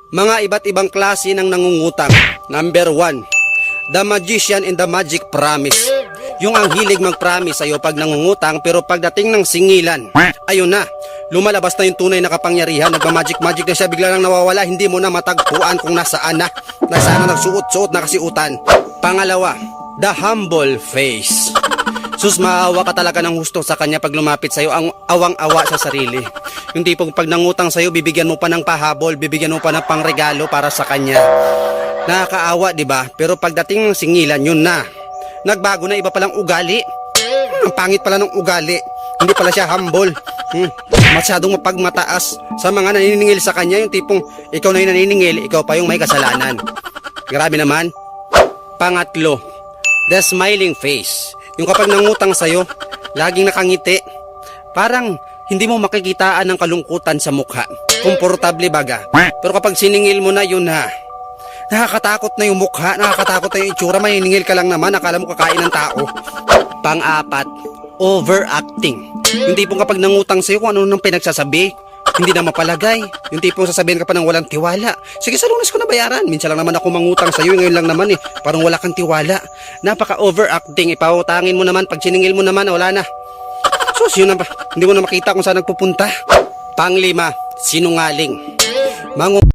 Mga iba't ibang klase ng nangungutang. Number 1, the magician and the magic promise. Yung ang hilig mag-promise sa'yo pag nangungutang, pero pagdating ng singilan, ayun na, lumalabas na yung tunay na kapangyarihan. Nagmamagic-magic na siya, bigla lang nawawala, hindi mo na matagpuan kung nasaan na nagsuot-suot na kasiutan. Pangalawa, the humble face. Sus, maawa ka talaga ng husto sa kanya pag lumapit sa'yo, ang awang-awa sa sarili. Yung tipong pag nangutang sa'yo, bibigyan mo pa ng pahabol, bibigyan mo pa ng pangregalo para sa kanya. Nakakaawa, di ba? Pero pagdating ng singilan, yun na. Nagbago na, iba palang ugali. Ang pangit pala ng ugali. Hindi pala siya humble. Masyadong mapagmataas sa mga naniningil sa kanya. Yung tipong ikaw na yung naniningil, ikaw pa yung may kasalanan. Grabe naman. Pangatlo, the smiling face. Yung kapag nangutang sa'yo, laging nakangiti. Parang hindi mo makikitaan ng kalungkutan sa mukha. Komportable baga. Pero kapag siningil mo na, yun na. Nakakatakot na yung mukha, nakakatakot na yung itsura, maniningil ka lang naman, akala mo kakain ng tao. Pang-apat, overacting. Yung tipong kapag nangutang sa'yo, kung ano nang pinagsasabi, hindi na mapalagay. Yung tipong sasabihin ka pa ng walang tiwala. Sige, sa Lunes ko na bayaran. Minsan lang naman ako mangutang sa'yo, ngayon lang naman parang wala kang tiwala. Napaka-overacting, ipautangin mo naman, pag siningil mo naman, wala na. Sus, yun na ba? Hindi mo na makita kung saan nagpupunta. Pang-5, sinungaling.